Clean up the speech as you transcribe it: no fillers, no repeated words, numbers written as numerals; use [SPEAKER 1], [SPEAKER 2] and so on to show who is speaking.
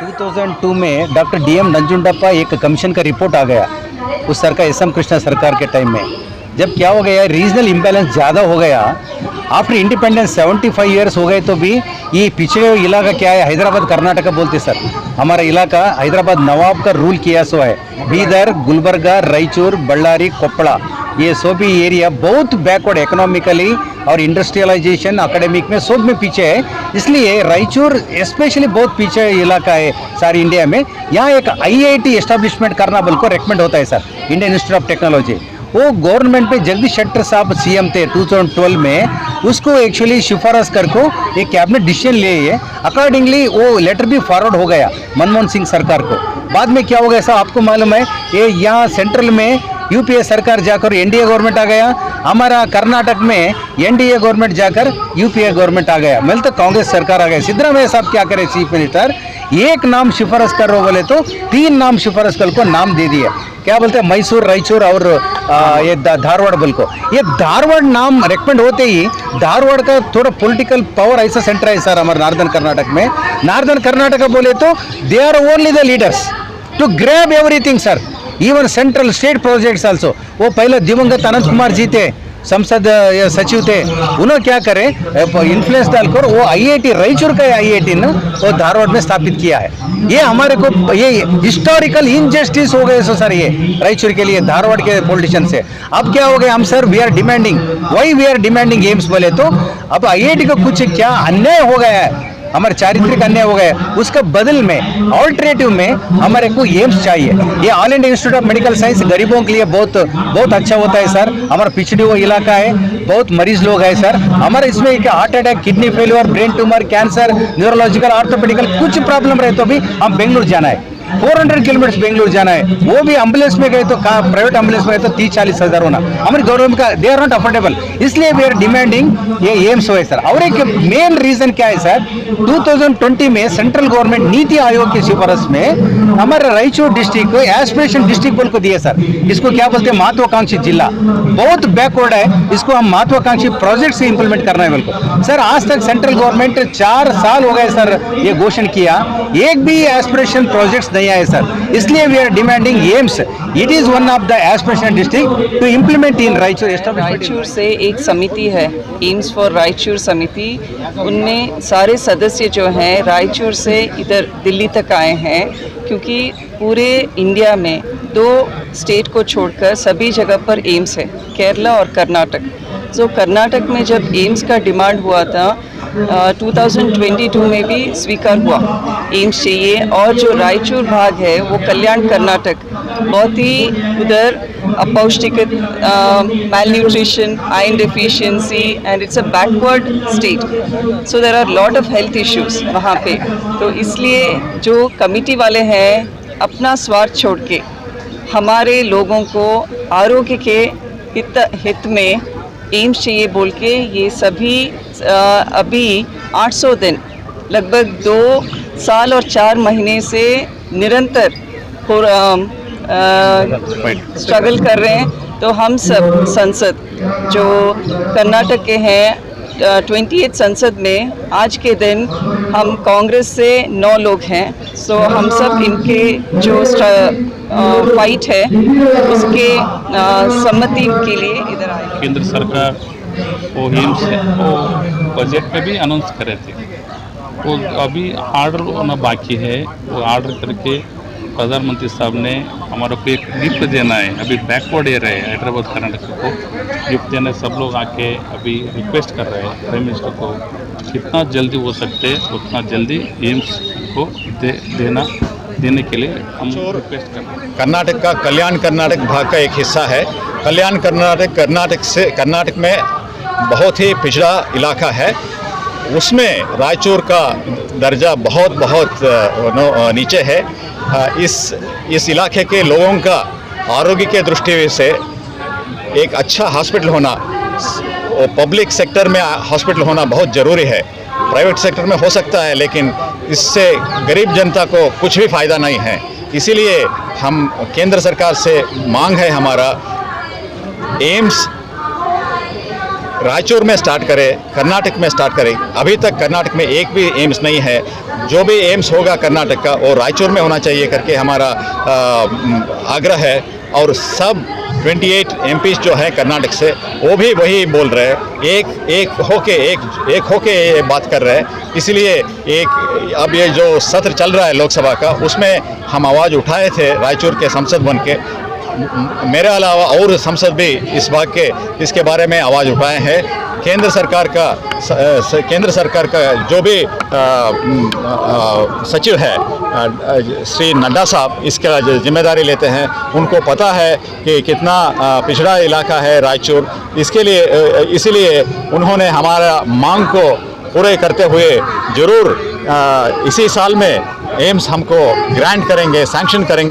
[SPEAKER 1] 2002 में doctor DM नंजुंडप्पा एक commission का रिपोर्ट आ गया उस सरकार एस एम कृष्णा सरकार के टाइम में। जब क्या हो गया, रीजनल इम्बैलेंस ज़्यादा हो गया। आफ्टर इंडिपेंडेंस 75 ईयर्स हो गए तो भी ये पिछड़े हुए इलाका क्या है, हैदराबाद कर्नाटका बोलते सर। हमारा इलाका हैदराबाद नवाब का रूल किया सो है। बीदर, गुलबर्गा, रायचूर, बल्लारी, कोप्पड़ा, ये सभी एरिया बहुत बैकवर्ड इकोनॉमिकली और इंडस्ट्रियलाइजेशन अकेडमिक में सब में पीछे है। इसलिए रायचूर स्पेशली बहुत पीछे इलाका है सारी इंडिया में। यहाँ एक IIT एस्टेब्लिशमेंट करना बिल्कुल रेकमेंड होता है sir, Indian institute of technology. वो गवर्नमेंट पे जगदीश शेट्टर साहब CM थे 2012 में, उसको एक्चुअली सिफारिश करके एक कैबिनेट डिसीजन लिए। अकॉर्डिंगली वो लेटर भी फॉरवर्ड हो गया मनमोहन सिंह सरकार को। बाद में क्या हो गया साहब, आपको मालूम है, ये यहाँ सेंट्रल में UPA सरकार जाकर NDA गवर्नमेंट आ गया, हमारा कर्नाटक में NDA गवर्नमेंट जाकर UPA गवर्नमेंट आ गया, मतलब तो कांग्रेस सरकार आ गया। सिद्धरामैया साहब क्या करे, चीफ मिनिस्टर एक नाम सिफारिश कर रहे हो बोले तो 3 नाम सिफारिश कर को नाम दे दिया। क्या बोलते हैं, मैसूर, रायचूर और ये धारवाड़ बोल को। ये धारवाड़ नाम रेकमेंड होते ही धारवाड़ का थोड़ा पॉलिटिकल पावर ऐसा सेंटर है सर हमारे नॉर्दर्न कर्नाटक में। नॉर्दर्न कर्नाटक बोले तो they are only the leaders to grab everything sir, even central state projects also. वो पहले दिवंगत अनंत कुमार जी थे, संसद सचिव थे, उन्होंने क्या करे इन्फ्लुएंस डालकर वो IIT रायचूर का IIT ने वो धारवाड़ में स्थापित किया है। ये हमारे को ये हिस्टोरिकल इनजस्टिस हो गए सर ये रायचूर के लिए धारवाड़ के पॉलिटिशियन से। अब क्या हो गया, हम sir we are demanding, why we are demanding AIIMS बोले तो अब IIT का कुछ क्या अन्याय हो गया है, हमारे चारित्रिक अन्याय हो गया, उसका बदल में ऑल्टरनेटिव में हमारे को एम्स चाहिए। ये all India institute of medical science गरीबों के लिए बहुत बहुत अच्छा होता है सर। हमारा पिछड़ी हुआ इलाका है, बहुत मरीज लोग हैं सर हमारे इसमें। Heart attack, kidney failure, brain tumour, cancer, neurological, orthopedical कुछ प्रॉब्लम रहे तो भी हम बेंगलुरु जाना है, 400 किलोमीटर बेंगलुरु जाना है। वो भी एम्बुलेंस में गए तो प्राइवेट एम्बुलेंस में गए तो 30-40 हज़ार होना, हमारी गवर्नमेंट का दे आर नॉट अफोर्डेबल। इसलिए वी आर डिमांडिंग ये एम्स हो सर। और एक मेन रीजन क्या है सर, 2020 में सेंट्रल गवर्नमेंट नीति आयोग की सिफारिश में हमारे रायचूर डिस्ट्रिक्ट को एस्पिरेशन डिस्ट्रिक्ट बोल को दिए सर। इसको क्या बोलते हैं, महत्वाकांक्षी जिला, बहुत बैकवर्ड है, इसको हम महत्वाकांक्षी प्रोजेक्ट से इंप्लीमेंट करना है बोल को सर। आज तक सेंट्रल गवर्नमेंट 4 साल हो गए सर ये घोषणा किया, एक भी एस्पिरेशन प्रोजेक्ट्स नहीं आए सर। इसलिए we are demanding AIIMS, it is one of the aspiration district to implement in Raichur.
[SPEAKER 2] Raichur से एक समिति है, एम्स फॉर रायचूर समिति, उनमें सारे सदस्य जो हैं रायचूर से इधर दिल्ली तक आए हैं, क्योंकि पूरे इंडिया में 2 स्टेट को छोड़कर सभी जगह पर एम्स है, केरला और कर्नाटक। तो कर्नाटक में जब एम्स का डिमांड हुआ था 2022 में भी स्वीकार हुआ एम्स चाहिए। और जो रायचूर भाग है वो कल्याण कर्नाटक, बहुत ही उधर अपौष्टिक, malnutrition, iron deficiency and it's a backward state, so there are lot of health issues वहाँ पे। तो इसलिए जो कमिटी वाले हैं अपना स्वार्थ छोड़ के हमारे लोगों को आरोग्य के हित में एम्स चाहिए बोल के ये सभी अभी 800 दिन लगभग 2 साल और 4 महीने से निरंतर स्ट्रगल कर रहे हैं। तो हम सब संसद जो कर्नाटक के हैं 28 संसद में आज के दिन हम कांग्रेस से 9 लोग हैं। सो हम सब इनके जो फाइट है उसके सम्मति के लिए इधर आए।
[SPEAKER 3] केंद्र सरकार वो एम्स वो बजट में भी अनाउंस करे थे, वो अभी ऑर्डर होना बाकी है। वो ऑर्डर करके प्रधानमंत्री साहब ने हमारे को एक गिफ्ट देना है। अभी बैकवर्ड एरिया है हैदराबाद कर्नाटक को गिफ्ट देना, सब लोग आके अभी रिक्वेस्ट कर रहे हैं प्राइम मिनिस्टर को, जितना जल्दी हो सकते उतना जल्दी एम्स को देने के लिए हम रिक्वेस्ट कर रहे हैं।
[SPEAKER 4] कर्नाटक का कल्याण कर्नाटक भाग का एक हिस्सा है। कल्याण कर्नाटक में बहुत ही पिछड़ा इलाका है, उसमें रायचूर का दर्जा बहुत नीचे है। इस इलाके के लोगों का आरोग्य के दृष्टि से एक अच्छा हॉस्पिटल होना, पब्लिक सेक्टर में हॉस्पिटल होना बहुत ज़रूरी है। प्राइवेट सेक्टर में हो सकता है लेकिन इससे गरीब जनता को कुछ भी फ़ायदा नहीं है। इसीलिए हम केंद्र सरकार से मांग है हमारा, एम्स रायचूर में स्टार्ट करे, कर्नाटक में स्टार्ट करे। अभी तक कर्नाटक में एक भी एम्स नहीं है। जो भी एम्स होगा कर्नाटक का वो रायचूर में होना चाहिए करके हमारा आग्रह है। और सब 28 एमपीज जो हैं कर्नाटक से वो भी वही बोल रहे हैं, एक होके ये बात कर रहे हैं। इसलिए अब ये जो सत्र चल रहा है लोकसभा का, उसमें हम आवाज़ उठाए थे रायचूर के सांसद बन के। मेरे अलावा और सांसद भी इसके बारे में आवाज़ उठाए हैं। केंद्र सरकार का जो भी सचिव है श्री नड्डा साहब इसका जिम्मेदारी लेते हैं। उनको पता है कि कितना पिछड़ा इलाका है रायचूर। इसीलिए उन्होंने हमारा मांग को पूरे करते हुए ज़रूर इसी साल में एम्स हमको ग्रांट करेंगे, सैंक्शन करेंगे।